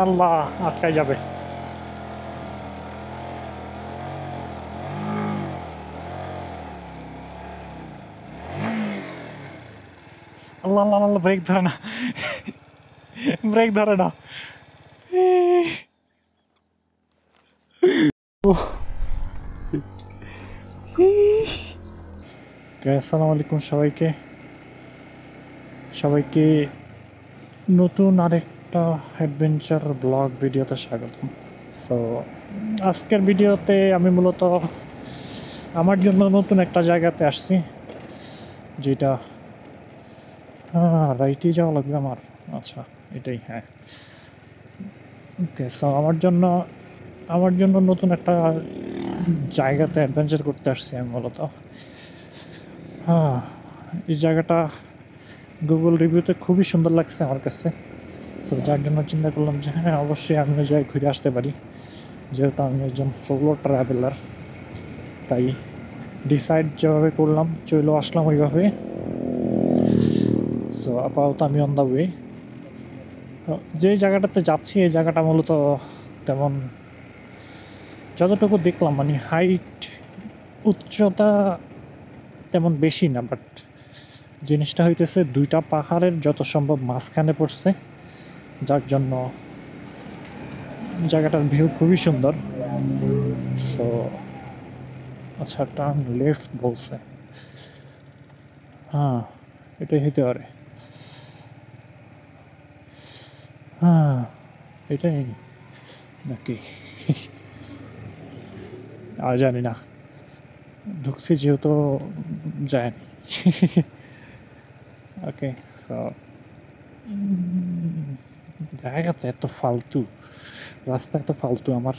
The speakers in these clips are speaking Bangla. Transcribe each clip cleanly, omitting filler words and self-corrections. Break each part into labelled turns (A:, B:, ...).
A: আল্লাহ আটকাই যাবে। আল্লাহ আল্লাহ আল্লাহ, ব্রেক ধরে না, ব্রেক ধরে না। আসসালামু আলাইকুম সবাইকে সবাইকে নতুন আরেকটা অ্যাডভেঞ্চার ব্লগ ভিডিওতে স্বাগতম। সো আজকের ভিডিওতে আমি মূলত আমার জন্য নতুন একটা জায়গাতে আসছি, যেটা রাইটে যাওয়া লাগবে আমার। আচ্ছা, এটাই, হ্যাঁ। ওকে, সো আমার জন্য নতুন একটা জায়গাতে অ্যাডভেঞ্চার করতে আসছি আমি মূলত। হ্যাঁ, এই জায়গাটা গুগল রিভিউতে খুবই সুন্দর লাগছে আমার কাছে। তো যার জন্য চিন্তা করলাম যে হ্যাঁ, অবশ্যই আমি ওই জায়গায় ঘুরে আসতে পারি, যেহেতু আমি একজন সোলো ট্রাভেলার। তাই ডিসাইড যেভাবে করলাম, চলে আসলাম ওইভাবে। সো আপাতত আমি অন দ্য ওয়ে। যে জায়গাটাতে যাচ্ছি, এই জায়গাটা মূলত তেমন, যতটুকু দেখলাম, মানে হাইট, উচ্চতা তেমন বেশি না, বাট জিনিসটা হইতেছে দুইটা পাহাড়ের যত সম্ভব মাঝখানে পড়ছে, যার জন্য জায়গাটার ভিউ খুবই সুন্দর। সো আচ্ছা, টার্ন লেফট বলছে। হ্যাঁ, এটাই হইতে পারে। হ্যাঁ, এটাই নাকি আর জানি না, ঢুকছি যেহেতু যায়নি। ওকে, সো জায়গাতে এত ফালতু, রাস্তা এত ফালতু। আমার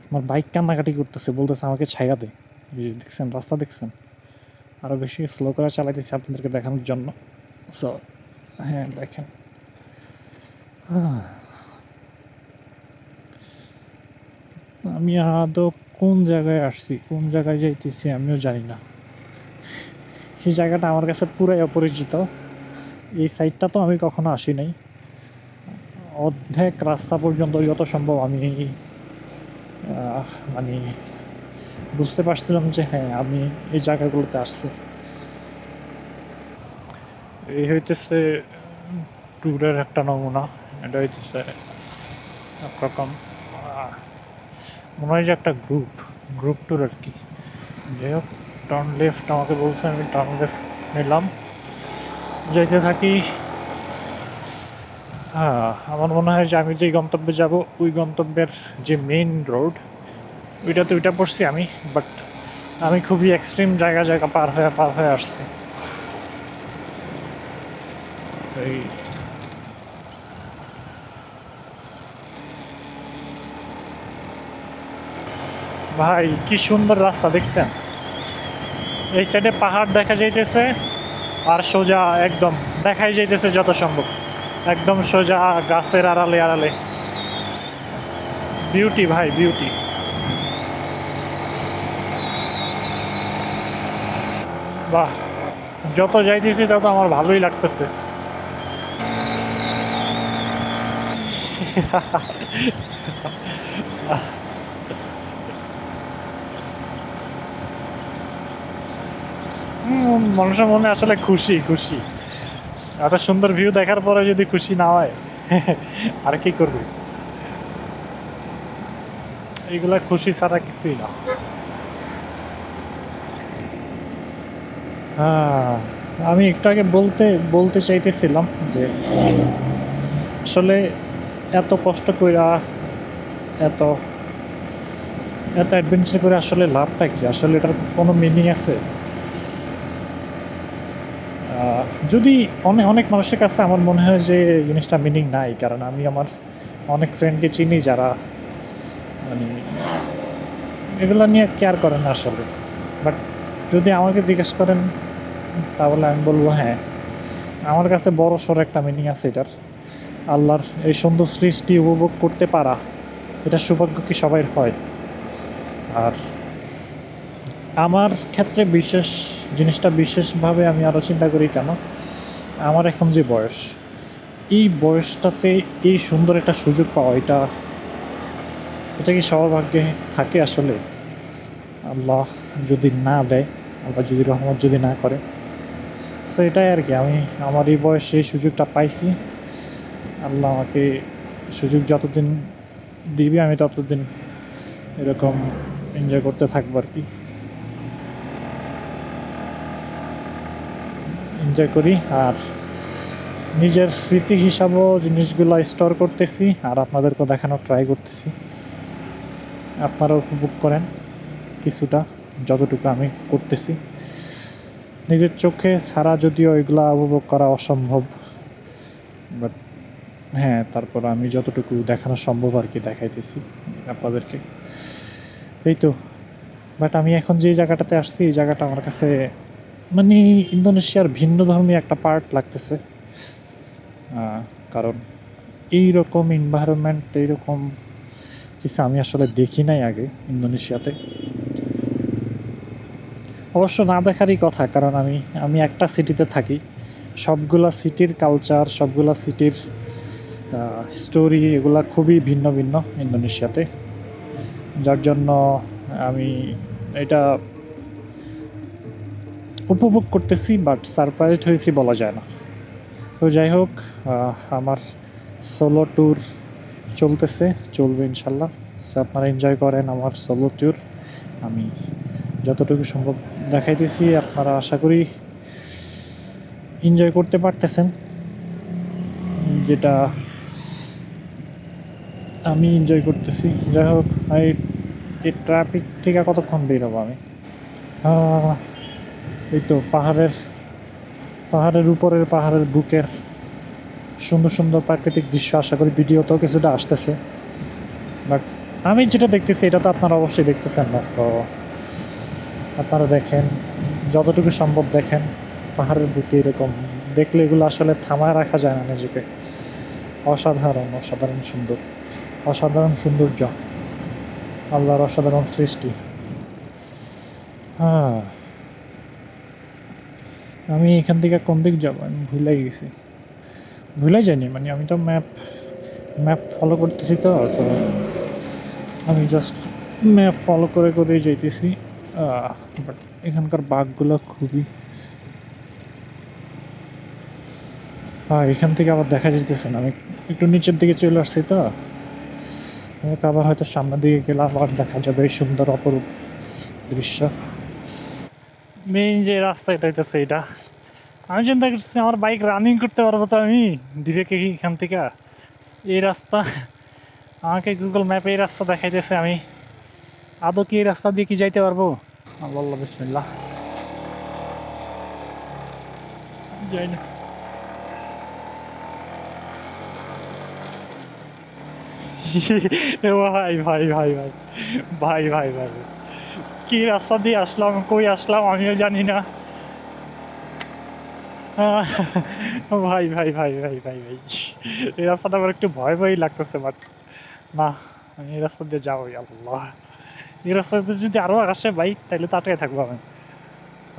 A: আমার বাইক কান্নাকাটি করতেছে, বলতেছে আমাকে ছাইয়া দে। দেখছেন রাস্তা, দেখছেন? আরও বেশি স্লো করে চালাইতেছি আপনাদেরকে দেখানোর জন্য। সো হ্যাঁ, দেখেন। আমি আদৌ কোন জায়গায় আসছি, কোন জায়গায় যাইতেছি আমিও জানি না। সেই জায়গাটা আমার কাছে পুরাই অপরিচিত। এই সাইডটা তো আমি কখনো আসি নাই। অর্ধেক রাস্তা পর্যন্ত যত সম্ভব আমি মানে বুঝতে পারছিলাম যে হ্যাঁ, আমি এই জায়গাগুলোতে আসছি। এই হইতেছে ট্যুরের একটা নমুনা। এটা হইতেছে একরকম, মনে হয় যে একটা গ্রুপ ট্যুর আর কি। যাই হোক, টার্ন লেফট আমাকে বলছে, আমি টার্ন লেফট নিলাম, যাইতে থাকি। হ্যাঁ, আমার মনে হয় যে আমি যেই গন্তব্যে যাব, ওই গন্তব্যের যে মেইন রোড, ওইটাতে ওইটা পড়ছি আমি। বাট আমি খুবই এক্সট্রিম জায়গা পার হয়ে আসছি। এই ভাই, কি সুন্দর রাস্তা দেখছেন? এই সাইডে পাহাড় দেখা যাইতেছে, আর সোজা একদম দেখাই যাইতেছে যত সম্ভব, একদম সোজা গাছের আড়ালে আড়ালে। বিউটি ভাই, বিউটি। বাহ, যত যাইতেছি তত আমার ভালোই লাগতেছে। মানুষের মনে আসলে খুশি খুশি, এত সুন্দর ভিউ দেখার পরে যদি খুশি না হয়, আর কি করবে? এইগুলা খুশি ছাড়া কিছুই না। হ্যাঁ, আমি একটু আগে বলতে চাইতেছিলাম যে আসলে এত কষ্ট কইরা, এত এত অ্যাডভেঞ্চার করে আসলে লাভটা কি? আসলে এটার কোনো মিনিং আছে? যদি অনেক অনেক মানুষের কাছে আমার মনে হয় যে জিনিসটা মিনিং নাই, কারণ আমি আমার অনেক ফ্রেন্ডকে চিনি যারা মানে এগুলো নিয়ে কেয়ার করে না আসলে। বাট যদি আমাকে জিজ্ঞেস করেন, তাহলে আমি বলবো হ্যাঁ, আমার কাছে বড় সড়ো একটা মিনিং আছে এটার। আল্লাহর এই সুন্দর সৃষ্টি উপভোগ করতে পারা, এটা সৌভাগ্য কি সবাই হয়? আর আমার ক্ষেত্রে জিনিসটা বিশেষভাবে আমি আরও চিন্তা করি কেন, আমার এখন যে বয়স, এই বয়সটাতে এই সুন্দর একটা সুযোগ পাওয়া, এটা এটা কি সবার ভাগ্যে থাকে আসলে? আল্লাহ যদি না দেয়, আল্লাহ যদি রহমত যদি না করে, সো এটাই আর কি। আমি আমার এই বয়সে এই সুযোগটা পাইছি। আল্লাহ আমাকে সুযোগ যতদিন দিবে আমি ততদিন এরকম এনজয় করতে থাকবো আর কি। এনজয় করি আর নিজের স্মৃতি হিসাবেও জিনিসগুলো স্টোর করতেছি আর আপনাদেরকেও দেখানোর ট্রাই করতেছি। আপনারা উপভোগ করেন কিছুটা, যতটুকু আমি করতেছি। নিজের চোখে ছাড়া যদিও এগুলা উপভোগ করা অসম্ভব, বাট হ্যাঁ, তারপর আমি যতটুকু দেখানো সম্ভব আর কি দেখাইতেছি আপনাদেরকে, এই তো। বাট আমি এখন যে জায়গাটাতে আসছি, এই জায়গাটা আমার কাছে মানে ইন্দোনেশিয়ার ভিন্ন ধর্মী একটা পার্ট লাগতেছে। কারণ এইরকম এনভায়রনমেন্ট, এইরকম কিছু আমি আসলে দেখি নাই আগে ইন্দোনেশিয়াতে। অবশ্য না দেখারই কথা, কারণ আমি একটা সিটিতে থাকি। সবগুলা সিটির কালচার, সবগুলা সিটির স্টোরি, এগুলা খুবই ভিন্ন ভিন্ন ইন্দোনেশিয়াতে, যার জন্য আমি এটা উপভোগ করতেছি, বাট সারপ্রাইজড হয়েছি বলা যায় না। তো যাই হোক, আমার সোলো ট্যুর চলবে ইনশাল্লাহ। সো আপনারা এনজয় করেন আমার সোলো ট্যুর। আমি যতটুকু সম্ভব দেখাইতেছি, আপনারা আশা করি এনজয় করতে পারতেছেন, যেটা আমি এনজয় করতেছি। যাই হোক, এই ট্রাফিক থেকে কতক্ষণ বেরোবো আমি? এই তো পাহাড়ের উপরের, পাহাড়ের বুকের সুন্দর সুন্দর প্রাকৃতিক দৃশ্য আশা করি ভিডিওতেও কিছুটা আসতেছে, বাট আমি যেটা দেখতেছি এটা তো আপনারা অবশ্যই দেখতেছেন না। সো আপনারা দেখেন, যতটুকু সম্ভব দেখেন। পাহাড়ের বুকে এরকম দেখলে এগুলো আসলে থামায় রাখা যায় না নিজেকে। অসাধারণ অসাধারণ সুন্দর, অসাধারণ সৌন্দর্য, আল্লাহর অসাধারণ সৃষ্টি। হ্যাঁ, আমি এখান থেকে কোন দিক যাবো আমি ভুলে যাইনি, মানে আমি তো ম্যাপ ফলো করতেছি। তো আমি জাস্ট ম্যাপ ফলো করে করেই যাইতেছি। বাট এখানকার বাঘগুলো খুবই, এখান থেকে আবার দেখা যেতেছে না। আমি একটু নিচের দিকে চলে আসছি, তো আবার হয়তো সামনের দিকে গেলে আবার দেখা যাবে এই সুন্দর অপরূপ দৃশ্য। মেইন যে রাস্তা এটা হইতেছে, এটা আমি চিন্তা করছি আমার বাইক রানিং করতে পারবো তো আমি ডিরেক্ট এখান থেকে। এই রাস্তা আমাকে গুগল ম্যাপে এই রাস্তা দেখাইতেছে, আমি আদৌ কি এই রাস্তা দিয়ে কি যাইতে পারবো? আল্লাহ বিসমিল্লাহ, যাই না। ভাই ভাই ভাই ভাই ভাই ভাই ভাই কি রাস্তা দিয়ে আসলাম, কই আসলাম আমিও জানি না। ভাই ভাই ভাই ভাই ভাই ভাই এই রাস্তাটা আমার একটু ভয় ভয়ই লাগতেছে, বাট না, আমি এই রাস্তা দিয়ে যাবোই। আল্লাহ, এই রাস্তাতে যদি আরও আসে বাইক তাহলে তো আটকে থাকবো আমি।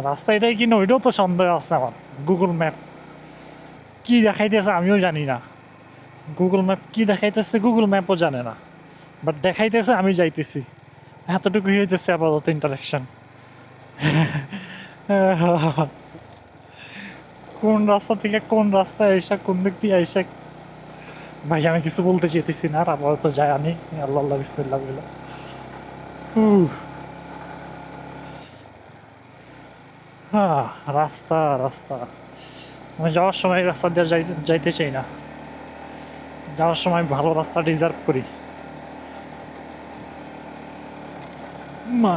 A: রাস্তা এটাই কিনা ওইটাও তো সন্দেহ আছে আমার। গুগল ম্যাপ কি দেখাইতেছে আমিও জানি না। গুগল ম্যাপ কি দেখাইতেছে গুগল ম্যাপও জানে না, বাট দেখাইতেছে আমি যাইতেছি। এতটুকু হইতেছে আপাতত ইন্টারাকশন। কোন রাস্তা থেকে কোন রাস্তায় আইসা, কোন দিক দিয়ে আইসা, ভাই আমি কিছু বলতে চেয়েছি না। আর আপাতত যাই আমি, আল্লাহ আল্লাহ বিসমিল্লাহ বলে। হ্যাঁ, রাস্তা রাস্তা আমি যাওয়ার সময় রাস্তা দিয়ে যাইতে চাই না। যাওয়ার সময় ভালো রাস্তা রিজার্ভ করি। মা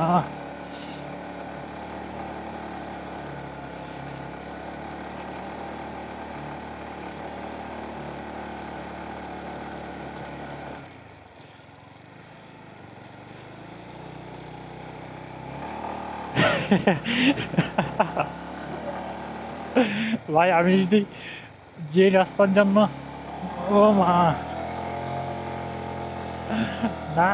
A: ভাই আমি যদি যে রাস্তার জন্য, ও মা না,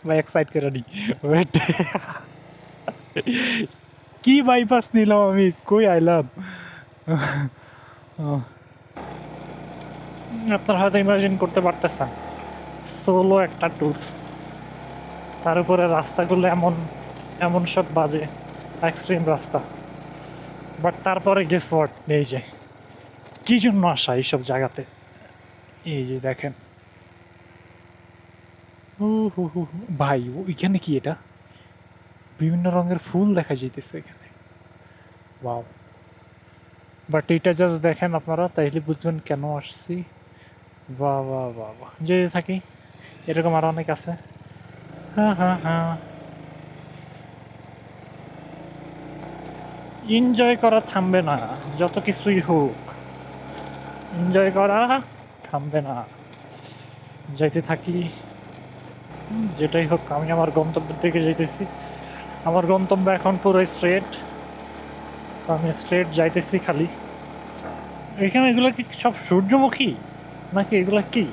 A: ভাই এক সাইড করে নি, ওয়েট। কি বাইপাস নিলাম আমি, কই আইলাম। আপনারা হয়তো ইমাজিন করতে পারতেছেন, সোলো একটা ট্যুর, তার উপরে রাস্তাগুলো এমন এমন সব বাজে এক্সট্রিম রাস্তা। বাট তারপরে গেস হোয়াট, এই যে কি জন্য আসা এইসব জায়গাতে, এই যে দেখেন। ভাই ওইখানে কি, এটা বিভিন্ন রঙের ফুল দেখা যাইতেছে এখানে, ওয়াও। বাট এটা জাস্ট দেখেন আপনারা, তাইলে বুঝবেন কেন আসছি। বাহ বাহ বাহ বাহ, যেতে থাকি, এরকম আরো অনেক আছে। হ্যাঁ হ্যাঁ হ্যাঁ, এনজয় করা থামবে না, যত কিছুই হোক এনজয় করা থামবে না, যাইতে থাকি। যেটাই হোক, আমি আমার গন্তব্যের দিকে যাইতেছি। আমার গন্তব্য এখন পুরো স্ট্রেট, আমি স্ট্রেট যাইতেছি খালি। এখানে এগুলো কি সব সূর্যমুখী নাকি এগুলা কি?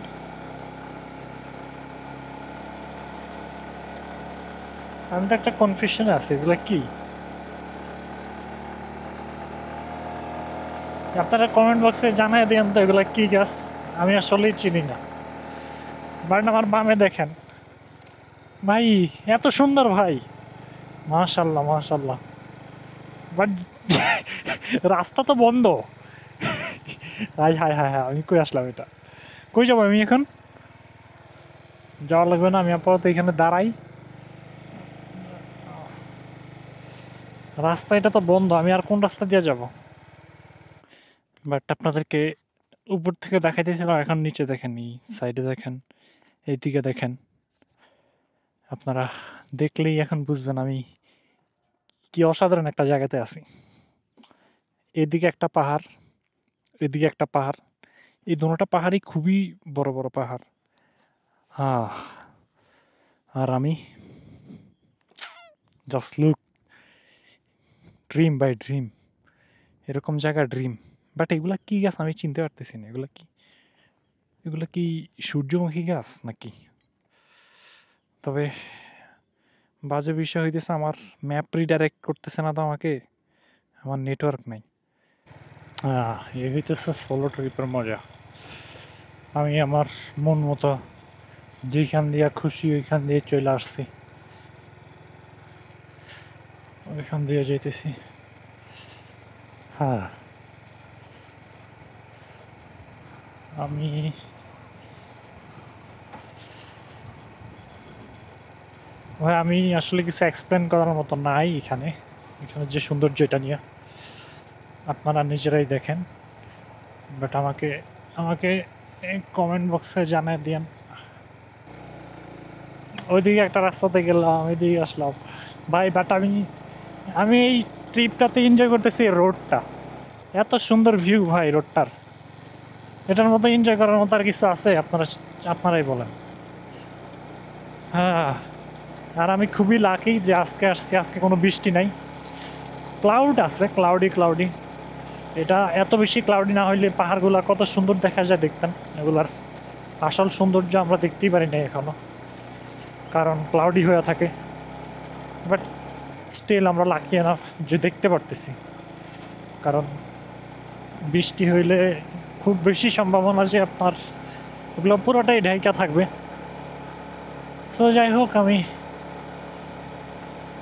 A: আমি তো একটা কনফিউশনে আছি, এগুলা কি? আপনারা কমেন্ট বক্সে জানাই দেন তো এগুলা কি গাছ, আমি আসলেই চিনি না। বাট আমার বামে দেখেন ভাই, এত সুন্দর ভাই, মাশাল্লাহ মাশাল্লাহ। বাট রাস্তা তো বন্ধ। হাই হাই হাই হাই, আমি কই আসলাম এটা, কই যাবো আমি এখন? যাওয়া লাগবে না, আমি আপাতত এখানে দাঁড়াই। রাস্তা এটা তো বন্ধ, আমি আর কোন রাস্তা দিয়ে যাব? বাট আপনাদেরকে উপর থেকে দেখাইতেছিলাম, এখন নিচে দেখেন, এই সাইডে দেখেন, এইদিকে দেখেন। আপনারা দেখলেই এখন বুঝবেন আমি কি অসাধারণ একটা জায়গাতে আছি। এদিকে একটা পাহাড়, এদিকে একটা পাহাড়, এই দুটোটা পাহাড়ই খুবই বড় বড় পাহাড়। হ্যাঁ, আর আমি just look, dream by dream, এরকম জায়গা ড্রিম। বাট এগুলা কি গাছ আমি চিনতে পারতেছি না, এগুলা কি, এগুলা কি সূর্যমুখী গাছ নাকি? তবে বাজে বিষয় হইতেছে, আমার ম্যাপ রিডাইরেক্ট করতেছে না তো আমাকে, আমার নেটওয়ার্ক নাই। এই হইতেছে সোলো ট্রিপের মজা। আমি আমার মন মতো যেখান দিয়ে খুশি ওইখান দিয়ে চলে আসছি, ওইখান দিয়ে যাইতেছি। হ্যাঁ, আমি ভাই, আমি আসলে কিছু এক্সপ্লেন করার মতো নাই এখানে, এখানে যে সৌন্দর্য এটা নিয়ে আপনারা নিজেরাই দেখেন। বাট আমাকে আমাকে কমেন্ট বক্সে জানাই দিন। ওইদিকে একটা রাস্তাতে গেলাম, ওইদিকে আসলাম ভাই। বাট আমি আমি এই ট্রিপটাতে এনজয় করতেছি রোডটা, এত সুন্দর ভিউ ভাই রোডটার, এটার মতো এনজয় করার মতো আর কিছু আছে? আপনারাই বলেন। হ্যাঁ, আর আমি খুবই লাকি যে আজকে আসছি, আজকে কোনো বৃষ্টি নাই, ক্লাউড আছে, ক্লাউডি ক্লাউডি। এটা এত বেশি ক্লাউডি না হইলে পাহাড়গুলা কত সুন্দর দেখা যায় দেখতেন, এগুলার আসল সৌন্দর্য আমরা দেখতেই পারি না এখনো, কারণ ক্লাউডি হয়ে থাকে। বাট স্টিল আমরা লাকি এনাফ যে দেখতে পারতেছি, কারণ বৃষ্টি হইলে খুব বেশি সম্ভাবনা যে আপনার ওগুলো পুরোটাই ঢাইকা থাকবে। তো যাই হোক, আমি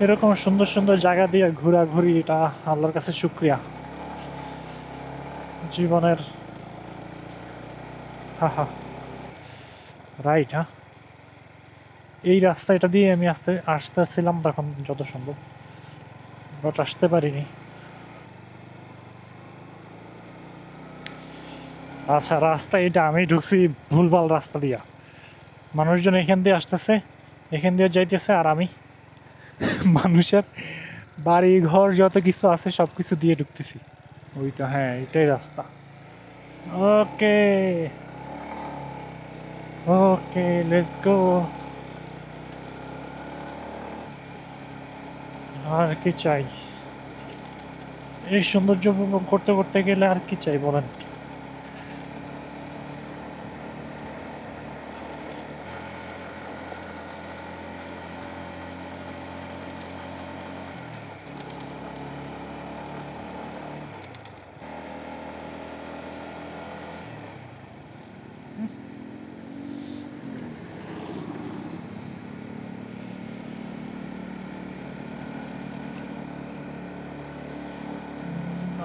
A: এরকম সুন্দর সুন্দর জায়গা দিয়ে ঘোরাঘুরি, এটা আল্লাহর কাছে শুক্রিয়া জীবনের। হা হা, রাইট। হ্যাঁ, এই রাস্তাটা দিয়ে আমি আসতেছিলাম তখন যত সম্ভব, বাট আসতে পারিনি। আচ্ছা, রাস্তা এটা আমি ঢুকছি ভুলভাল রাস্তা দিয়া, মানুষজন এখান দিয়ে আসতেছে, এখান দিয়ে যাইতেছে, আর আমি মানুষের বাড়ি ঘর যত কিছু আছে সব কিছু দিয়ে ঢুকতেছি। ওই তো, হ্যাঁ এটাই রাস্তা। ওকে ওকে, লেটস গো। আর কি চাই, এই সৌন্দর্য উপভোগ করতে করতে গেলে আর কি চাই বলেন?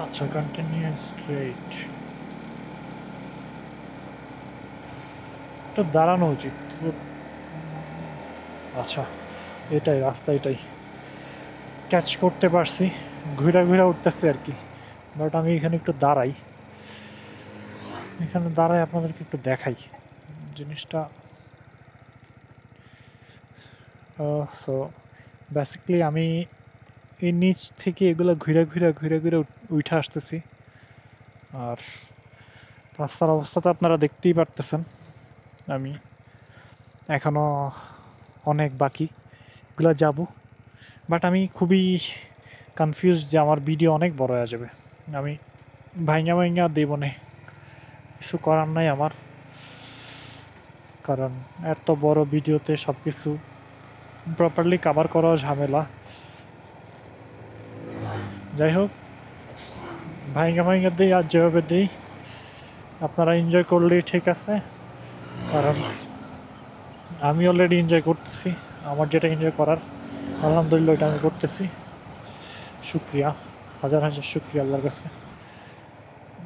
A: আচ্ছা, কন্টিনিউ স্ট্রেট, এটা দাঁড়ানো উচিত। আচ্ছা, এটাই রাস্তা, এটাই ক্যাচ করতে পারছি, ঘুরা ঘুরা উঠতেছে আর কি। বাট আমি এখানে একটু দাঁড়াই, এখানে দাঁড়াই আপনাদেরকে একটু দেখাই জিনিসটা। সো বেসিক্যালি আমি এই নিচ থেকে এগুলো ঘুরে ঘুরে ঘুরে ঘুরে উঠে আসতেছি। আর রাস্তার অবস্থা তো আপনারা দেখতেই পারতেছেন, আমি এখনও অনেক বাকি এগুলো যাব। বাট আমি খুবই কনফিউজ যে আমার ভিডিও অনেক বড় হয়ে যাবে, আমি ভাইঙ্গা ভাইঙ্গা দেব না, কিছু করার নাই আমার, কারণ এত বড় ভিডিওতে সব কিছু প্রপারলি কভার করাও ঝামেলা। যাই হোক, ভাইঙ্গা ভাইঙ্গা দিই, আর যেভাবে দিই আপনারা এনজয় করলেই ঠিক আছে, কারণ আমি অলরেডি এনজয় করতেছি। আমার যেটা এনজয় করার, আলহামদুলিল্লাহ এটা আমি করতেছি। শুক্রিয়া, হাজার হাজার শুক্রিয়া আল্লাহর কাছে।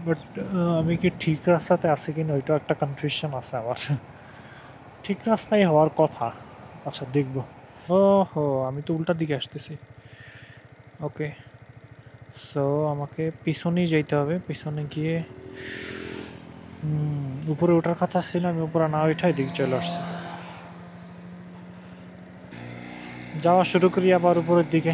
A: বাট আমি কি ঠিক রাস্তাতে আছি কিনা ওইটাও একটা কনফিউশন আছে আমার। ঠিক রাস্তায় হওয়ার কথা, আচ্ছা দেখব। ও হো, আমি তো উল্টার দিকে আসতেছি। ওকে, সো আমাকে পিছনেই যেতে হবে, পিছনে গিয়ে উপরে ওঠার কথা ছিল, আমি উপরে না ওঠাই দিক চলে আসছি। যাওয়া শুরু করি আবার উপরের দিকে।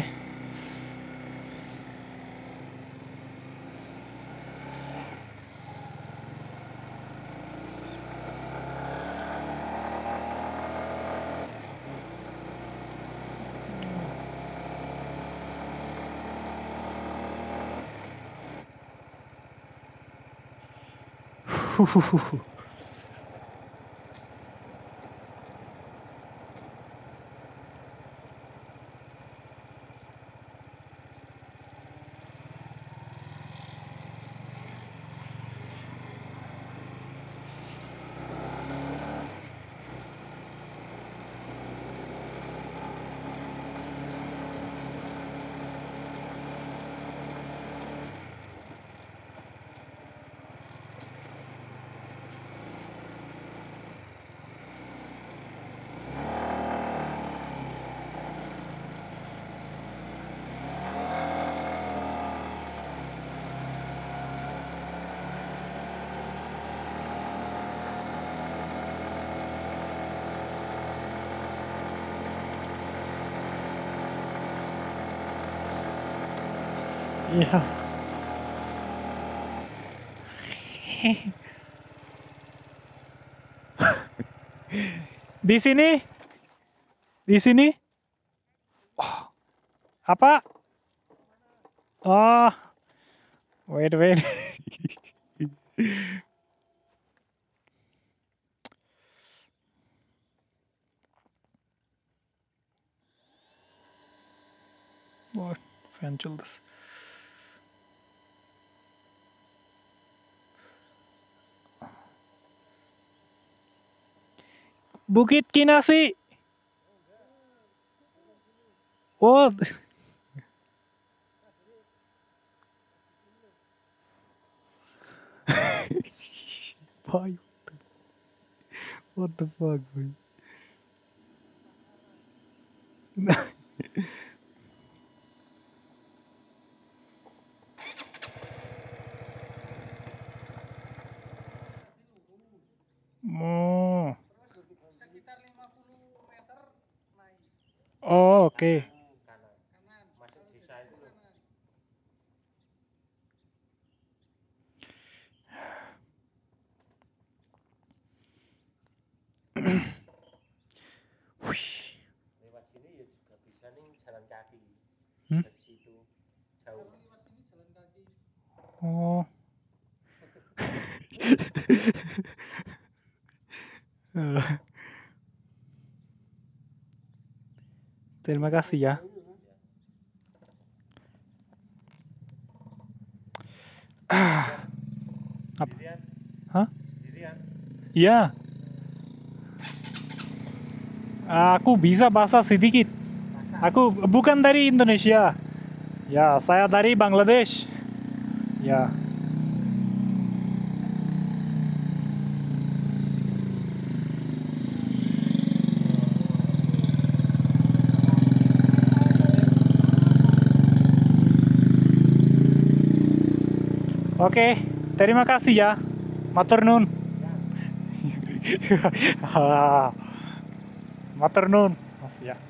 A: Yeah. Di sini, di sini. Oh, apa? Oh, wait, wait. What? Fan চলতেছে। Bukit Kinasi. Oh. Boy, what the fuck, boy? Oh. Oh, oke.
B: Lewat sini ya juga bisa nih jalan kaki.
A: Hmm?
B: Dari situ jauh.
A: Oh. Terima kasih ya. Apa?
B: Sendirian?
A: Hah?
B: Sendirian?
A: Iya. Aku bisa bahasa sedikit. Aku bukan dari Indonesia. Ya, saya dari Bangladesh. Yeah. Oke, terima kasih ya. Matur nuwun. Matur nuwun, Mas ya.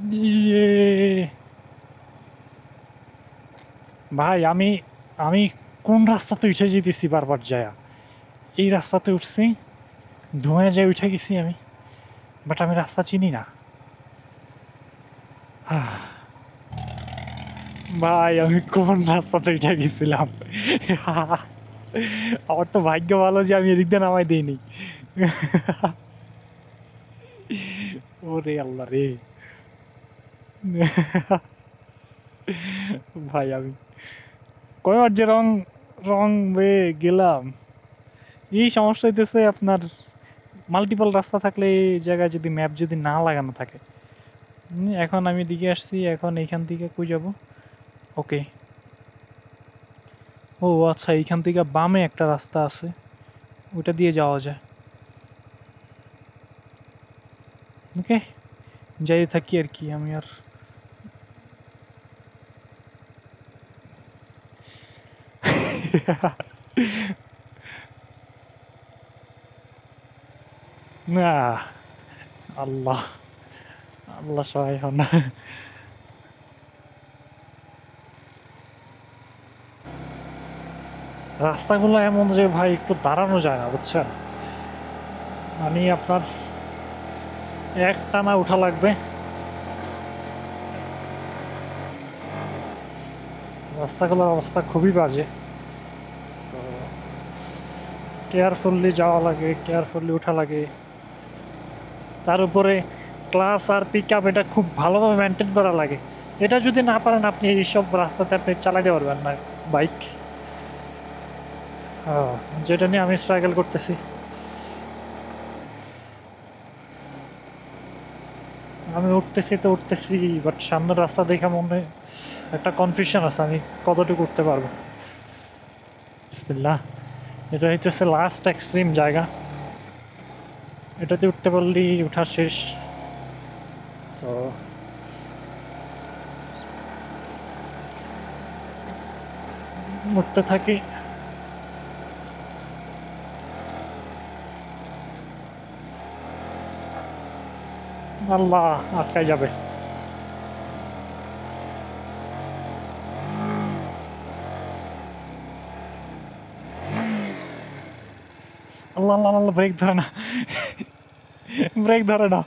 A: ইয়ে ভাই আমি আমি কোন রাস্তাতে উঠে যেতেছি বারবার যায়া এই রাস্তাতে উঠছি ধোঁয়া যায় উঠে গেছি আমি বাট আমি রাস্তা চিনি না ভাই আমি কোন রাস্তাতে উঠে গেছিলাম আমার তো ভাগ্য ভালো যে আমি এদিক দিয়ে নামাই দিইনি ওরে আল্লাহ রে ভাই আমি কয়বার যে রং রং হয়ে গেলাম এই সমস্যা হইতেছে আপনার মাল্টিপল রাস্তা থাকলে এই জায়গায় যদি ম্যাপ যদি না লাগানো থাকে এখন আমি দিকে আসছি এখন এইখান থেকে কই যাব ওকে ও আচ্ছা এইখান থেকে বামে একটা রাস্তা আছে ওটা দিয়ে যাওয়া যায় ওকে যাই থাকি আর কি আমি আর না আল্লাহ আল্লাহ সহায় হন রাস্তাগুলো এমন যে ভাই একটু দাঁড়ানো যায় না বুঝছেন মানে আপনার এক টানা উঠা লাগবে রাস্তাগুলোর অবস্থা খুবই বাজে তো কেয়ারফুললি যাওয়া লাগে কেয়ারফুললি উঠা লাগে তার উপরে ক্লাস আর পিক আপ এটা খুব ভালোভাবে মেনটেন করা লাগে এটা যদি না পারেন আপনি এইসব রাস্তাতে আপনি চালাতে পারবেন না বাইক যেটা নিয়ে আমি স্ট্রাগল করতেছি আমি উঠতেছি তো উঠতেছি বাট সামনের রাস্তা দেখে মনে একটা কনফিউশন আছে আমি কতটুকু উঠতে পারবো বিসমিল্লাহ এটা হইতেছে লাস্ট এক্সট্রিম জায়গা এটাতে উঠতে পারলেই উঠা শেষ তো উঠতে থাকি আল্লাহ আটকাই যাবে আল্লাহ আল্লাহ আল্লাহ ব্রেক ধরে না ব্রেক ধরে না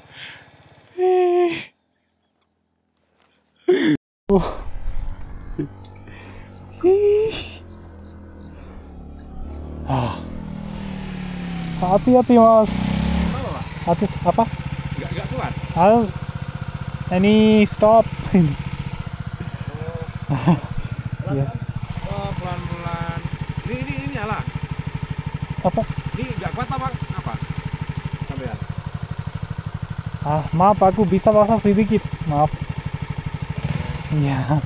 A: hati-hati mas hati apa
C: Nggak keluar.
A: halo ini stop ya
C: Oh, pelan-pelan. Ini nyala.
A: apa
C: Ini nggak kuat apa? Sampean.
A: maaf aku bisa bahasa sedikit maaf ya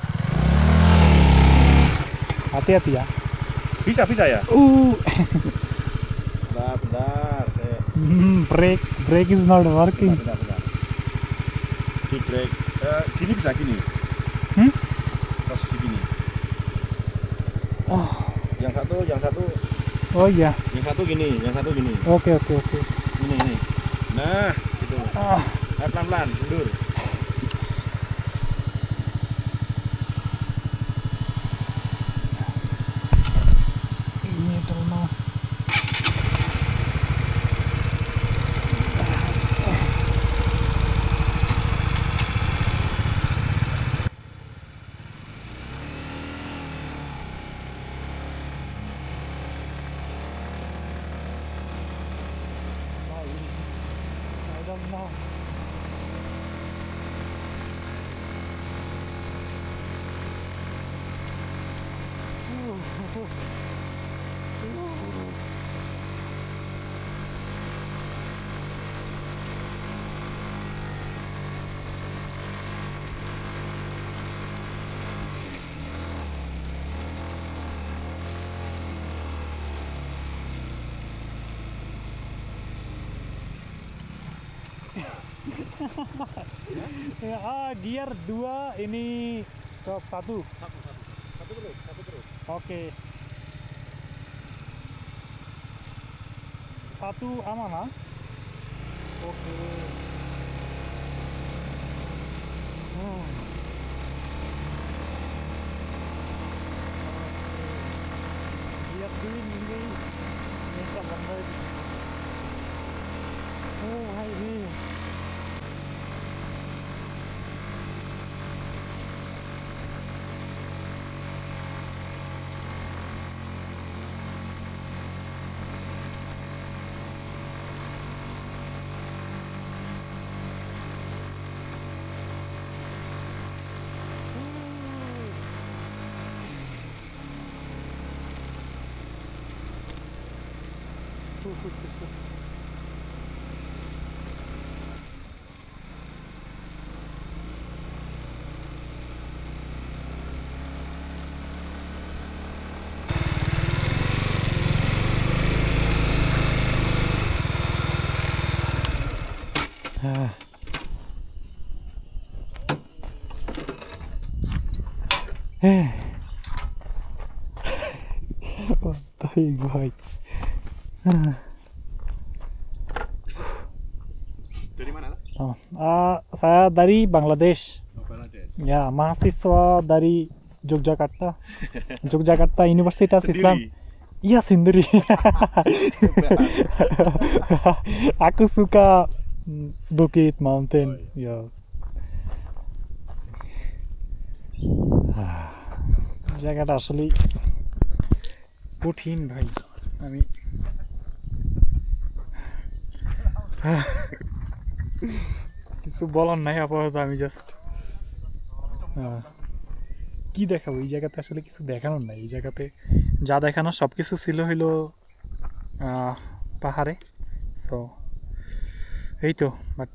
A: hati-hati ya
C: Bisa ya? Bentar.
A: brake is not working
C: Bentar. Di brake. Gini bisa gini. Posisi gini. Yang satu.
A: oh iya
C: Yang satu gini.
A: oke
C: Ini. Nah, gitu. Pelan-pelan, mundur.
A: ini terlalu I don't know. Gear 2, ini stop 1.
C: Satu terus.
A: Oke. 1 aman ha? Oke. Gear 2 ini minta bandai. Oh, hai ini. Baik, baik.
C: Dari mana?
A: Saya dari Bangladesh.
C: Bangladesh.
A: Ya, mahasiswa dari Yogyakarta. Yogyakarta Universitas Islam. Iya, sendiri. Aku suka bukit, mountain. Ya. জায়গাটা আসলে কঠিন ভাই আমি কিছু বলার নাই আপাতত আমি জাস্ট কি দেখাবো এই জায়গাতে আসলে কিছু দেখানোর নাই এই জায়গাতে যা দেখানো সব কিছু ছিল হইলো পাহাড়ে সো এই তো বাট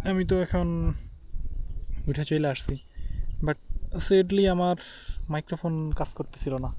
A: আমি তো এখন উঠে চলে আসছি বাট সেডলি আমার মাইক্রোফোন কাজ করতেছিল না